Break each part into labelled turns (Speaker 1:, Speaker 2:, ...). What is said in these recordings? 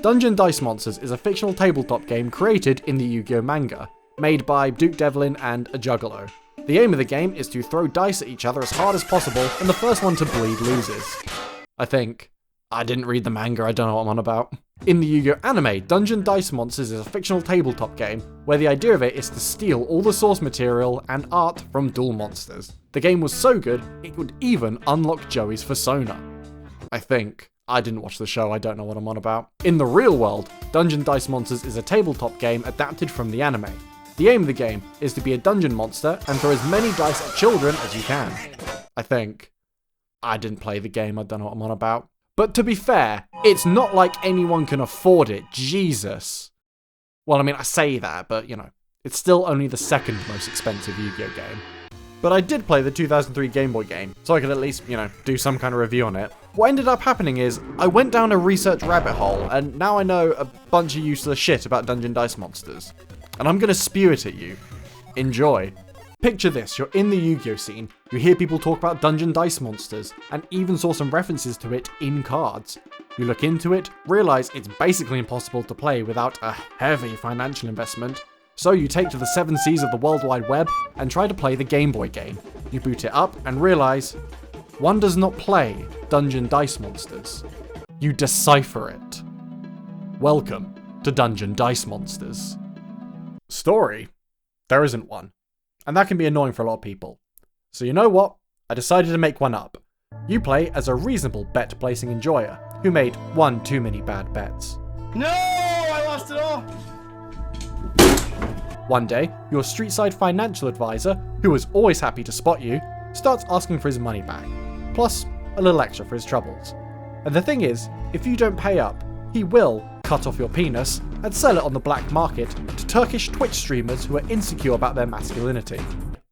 Speaker 1: Dungeon Dice Monsters is a fictional tabletop game created in the Yu-Gi-Oh manga, made by Duke Devlin and a Juggalo. The aim of the game is to throw dice at each other as hard as possible, and the first one to bleed loses. I think. I didn't read the manga, I don't know what I'm on about. In the Yu-Gi-Oh anime, Dungeon Dice Monsters is a fictional tabletop game, where the idea of it is to steal all the source material and art from duel monsters. The game was so good, it could even unlock Joey's persona. I think. I didn't watch the show, I don't know what I'm on about. In the real world, Dungeon Dice Monsters is a tabletop game adapted from the anime. The aim of the game is to be a dungeon monster and throw as many dice at children as you can. I think. I didn't play the game, I don't know what I'm on about. But to be fair, it's not like anyone can afford it, Jesus. Well, I mean, I say that, but you know, it's still only the second most expensive Yu-Gi-Oh game. But I did play the 2003 Game Boy game, so I could at least, you know, do some kind of review on it. What ended up happening is, I went down a research rabbit hole, and now I know a bunch of useless shit about Dungeon Dice Monsters. And I'm gonna spew it at you. Enjoy. Picture this, you're in the Yu-Gi-Oh scene, you hear people talk about Dungeon Dice Monsters, and even saw some references to it in cards. You look into it, realise it's basically impossible to play without a heavy financial investment, so you take to the 7 seas of the World Wide Web and try to play the Game Boy game. You boot it up and realise, one does not play Dungeon Dice Monsters. You decipher it. Welcome to Dungeon Dice Monsters. Story? There isn't one. And that can be annoying for a lot of people. So you know what? I decided to make one up. You play as a reasonable bet placing enjoyer who made one too many bad bets.
Speaker 2: No! I lost it all!
Speaker 1: One day, your street-side financial advisor, who was always happy to spot you, starts asking for his money back, plus a little extra for his troubles. And the thing is, if you don't pay up, he will cut off your penis and sell it on the black market to Turkish Twitch streamers who are insecure about their masculinity.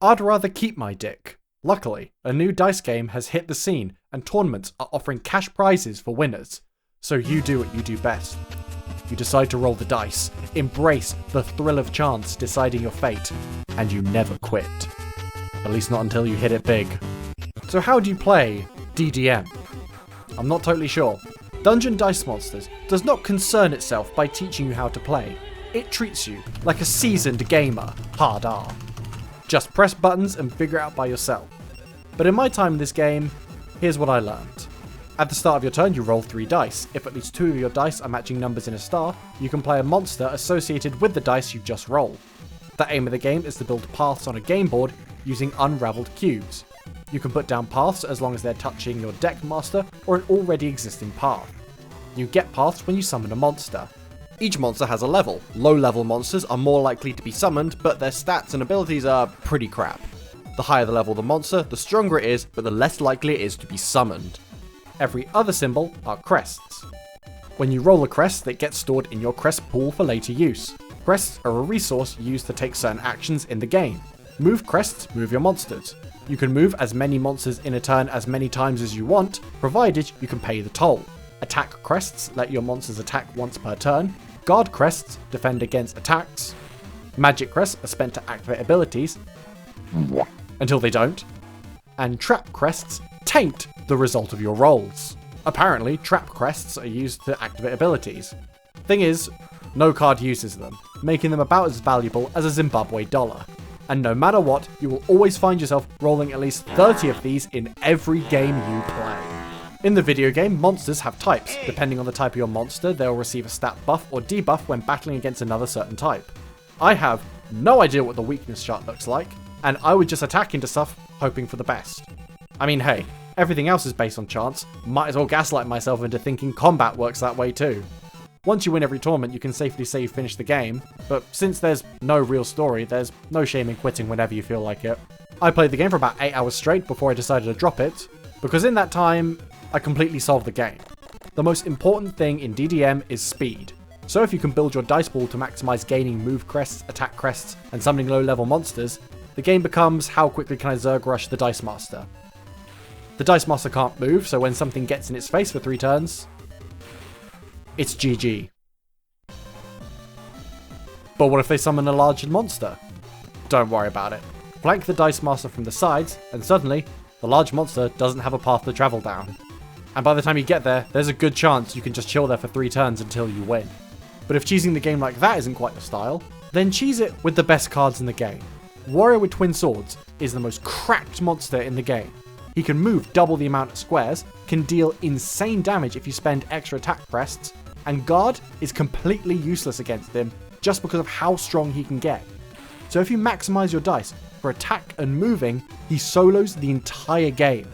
Speaker 1: I'd rather keep my dick. Luckily, a new dice game has hit the scene and tournaments are offering cash prizes for winners. So you do what you do best. You decide to roll the dice, embrace the thrill of chance deciding your fate, and you never quit. At least not until you hit it big. So how do you play DDM? I'm not totally sure. Dungeon Dice Monsters does not concern itself by teaching you how to play. It treats you like a seasoned gamer, hard R. Just press buttons and figure it out by yourself. But in my time in this game, here's what I learned. At the start of your turn, you roll 3 dice. If at least 2 of your dice are matching numbers in a star, you can play a monster associated with the dice you've just rolled. The aim of the game is to build paths on a game board using unraveled cubes. You can put down paths as long as they're touching your deck master or an already existing path. You get paths when you summon a monster. Each monster has a level. Low-level monsters are more likely to be summoned, but their stats and abilities are pretty crap. The higher the level of the monster, the stronger it is, but the less likely it is to be summoned. Every other symbol are crests. When you roll a crest, it gets stored in your crest pool for later use. Crests are a resource used to take certain actions in the game. Move crests, move your monsters. You can move as many monsters in a turn as many times as you want, provided you can pay the toll. Attack crests let your monsters attack once per turn. Guard crests defend against attacks. Magic crests are spent to activate abilities, until they don't. And trap crests taint the result of your rolls. Apparently, trap crests are used to activate abilities. Thing is, no card uses them, making them about as valuable as a Zimbabwe dollar. And no matter what, you will always find yourself rolling at least 30 of these in every game you play. In the video game, monsters have types. Depending on the type of your monster, they will receive a stat buff or debuff when battling against another certain type. I have no idea what the weakness chart looks like, and I would just attack into stuff hoping for the best. I mean, hey, everything else is based on chance, might as well gaslight myself into thinking combat works that way too. Once you win every tournament, you can safely say you finished the game, but since there's no real story, there's no shame in quitting whenever you feel like it. I played the game for about 8 hours straight before I decided to drop it, because in that time, I completely solved the game. The most important thing in DDM is speed. So if you can build your dice pool to maximize gaining move crests, attack crests, and summoning low level monsters, the game becomes how quickly can I Zerg rush the Dice Master. The Dice Master can't move, so when something gets in its face for 3 turns, it's GG. But what if they summon a large monster? Don't worry about it. Flank the Dice Master from the sides, and suddenly, the large monster doesn't have a path to travel down. And by the time you get there, there's a good chance you can just chill there for 3 turns until you win. But if cheesing the game like that isn't quite your style, then cheese it with the best cards in the game. Warrior with Twin Swords is the most cracked monster in the game. He can move double the amount of squares, can deal insane damage if you spend extra attack crests, and guard is completely useless against him just because of how strong he can get. So if you maximize your dice for attack and moving, he solos the entire game.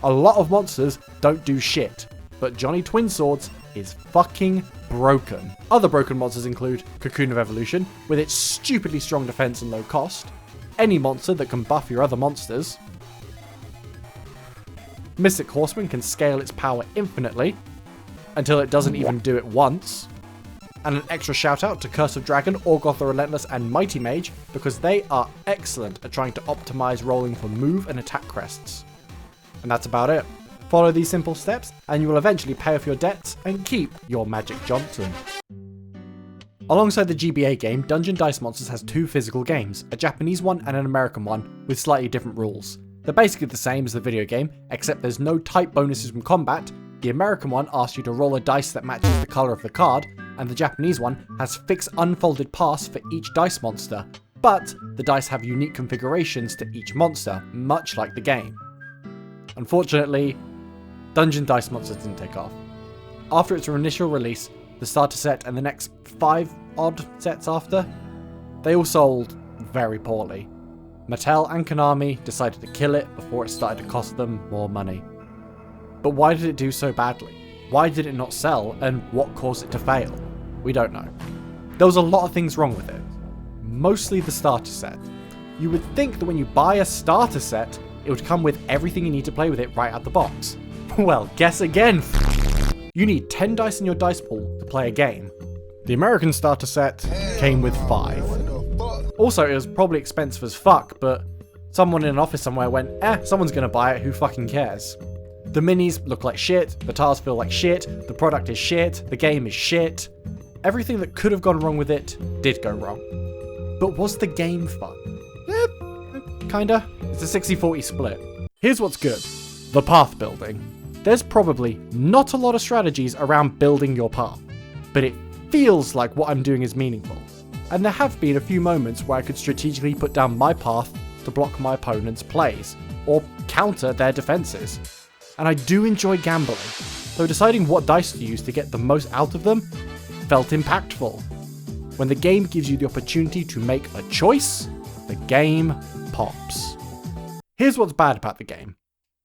Speaker 1: A lot of monsters don't do shit, but Johnny Twin Swords is fucking broken. Other broken monsters include Cocoon of Evolution, with its stupidly strong defense and low cost, any monster that can buff your other monsters. Mystic Horseman can scale its power infinitely, until it doesn't even do it once. And an extra shout out to Curse of Dragon, Orgoth the Relentless, and Mighty Mage, because they are excellent at trying to optimize rolling for move and attack crests. And that's about it. Follow these simple steps, and you will eventually pay off your debts and keep your Magic Johnson. Alongside the GBA game, Dungeon Dice Monsters has 2 physical games, a Japanese one and an American one, with slightly different rules. They're basically the same as the video game, except there's no type bonuses from combat. The American one asks you to roll a dice that matches the colour of the card, and the Japanese one has fixed unfolded paths for each dice monster, but the dice have unique configurations to each monster, much like the game. Unfortunately, Dungeon Dice Monsters didn't take off. After its initial release, the starter set and the next 5 odd sets after, they all sold very poorly. Mattel and Konami decided to kill it before it started to cost them more money. But why did it do so badly? Why did it not sell, and what caused it to fail? We don't know. There was a lot of things wrong with it. Mostly the starter set. You would think that when you buy a starter set, it would come with everything you need to play with it right out the box. Well, guess again. You need 10 dice in your dice pool to play a game. The American starter set came with 5. Also, it was probably expensive as fuck, but someone in an office somewhere went, someone's gonna buy it, who fucking cares? The minis look like shit, the tiles feel like shit, the product is shit, the game is shit. Everything that could have gone wrong with it did go wrong. But was the game fun? Kinda. It's a 60-40 split. Here's what's good. The path building. There's probably not a lot of strategies around building your path, but it feels like what I'm doing is meaningful. And there have been a few moments where I could strategically put down my path to block my opponent's plays, or counter their defenses. And I do enjoy gambling, though deciding what dice to use to get the most out of them felt impactful. When the game gives you the opportunity to make a choice, the game pops. Here's what's bad about the game.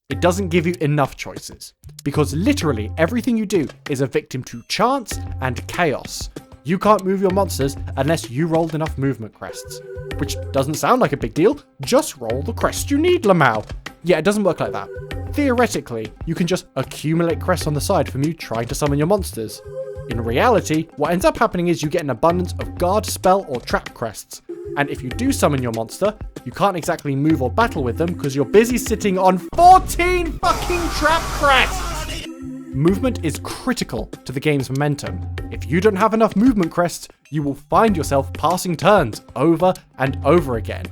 Speaker 1: It doesn't give you enough choices, because literally everything you do is a victim to chance and chaos. You can't move your monsters unless you rolled enough movement crests, which doesn't sound like a big deal. Just roll the crest you need, Lamau. Yeah, it doesn't work like that. Theoretically, you can just accumulate crests on the side from you trying to summon your monsters. In reality, what ends up happening is you get an abundance of guard, spell, or trap crests. And if you do summon your monster, you can't exactly move or battle with them because you're busy sitting on 14 fucking trap crests! Movement is critical to the game's momentum. If you don't have enough movement crests, you will find yourself passing turns over and over again.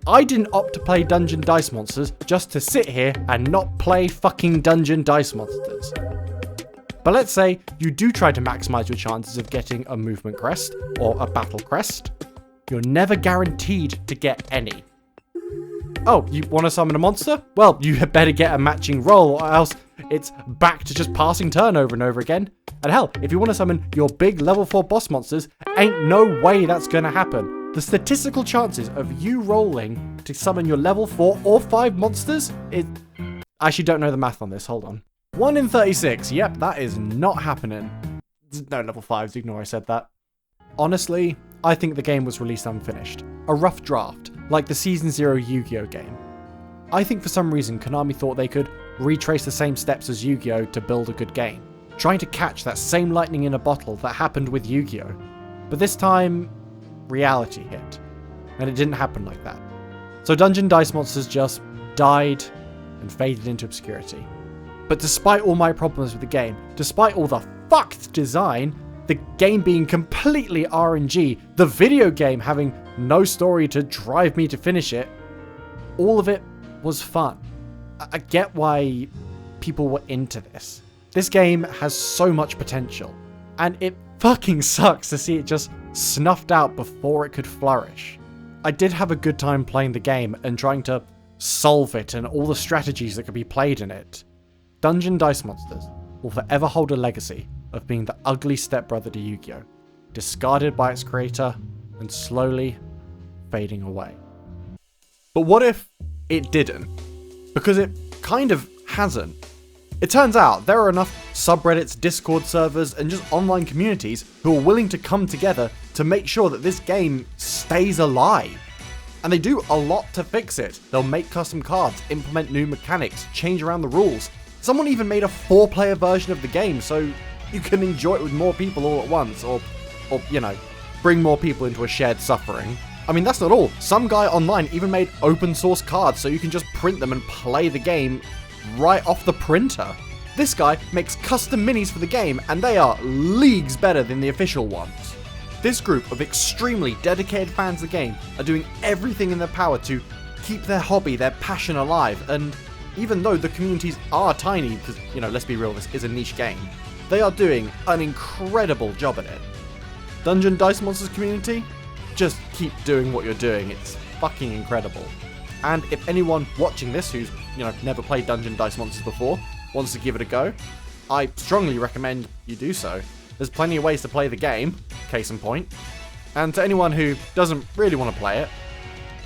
Speaker 1: I didn't opt to play Dungeon Dice Monsters just to sit here and not play fucking Dungeon Dice Monsters. But let's say you do try to maximize your chances of getting a movement crest or a battle crest. You're never guaranteed to get any. Oh, you want to summon a monster? Well, you had better get a matching roll, or else it's back to just passing turn over and over again. And hell, if you want to summon your big level 4 boss monsters, ain't no way that's going to happen. The statistical chances of you rolling to summon your level 4 or 5 monsters is... I actually don't know the math on this, hold on. 1 in 36, yep, that is not happening. No level 5s, ignore I said that. Honestly, I think the game was released unfinished. A rough draft, like the Season 0 Yu-Gi-Oh game. I think for some reason Konami thought they could retrace the same steps as Yu-Gi-Oh to build a good game, trying to catch that same lightning in a bottle that happened with Yu-Gi-Oh. But this time, reality hit, and it didn't happen like that. So Dungeon Dice Monsters just died and faded into obscurity. But despite all my problems with the game, despite all the fucked design, the game being completely RNG, the video game having no story to drive me to finish it, all of it was fun. I get why people were into this. This game has so much potential, and it fucking sucks to see it just snuffed out before it could flourish. I did have a good time playing the game and trying to solve it and all the strategies that could be played in it. Dungeon Dice Monsters will forever hold a legacy of being the ugly stepbrother to Yu-Gi-Oh!, discarded by its creator and slowly fading away. But what if it didn't? Because it kind of hasn't. It turns out there are enough subreddits, Discord servers, and just online communities who are willing to come together to make sure that this game stays alive. And they do a lot to fix it. They'll make custom cards, implement new mechanics, change around the rules. Someone even made a 4-player version of the game so you can enjoy it with more people all at once, or bring more people into a shared suffering. I mean, that's not all. Some guy online even made open source cards so you can just print them and play the game right off the printer. This guy makes custom minis for the game, and they are leagues better than the official ones. This group of extremely dedicated fans of the game are doing everything in their power to keep their hobby, their passion alive, and even though the communities are tiny, because, let's be real, this is a niche game, they are doing an incredible job at it. Dungeon Dice Monsters community, just keep doing what you're doing. It's fucking incredible. And if anyone watching this who's, never played Dungeon Dice Monsters before, wants to give it a go, I strongly recommend you do so. There's plenty of ways to play the game, case in point. And to anyone who doesn't really want to play it,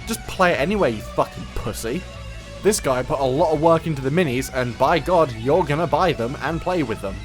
Speaker 1: just play it anyway, you fucking pussy. This guy put a lot of work into the minis, and by God, you're gonna buy them and play with them.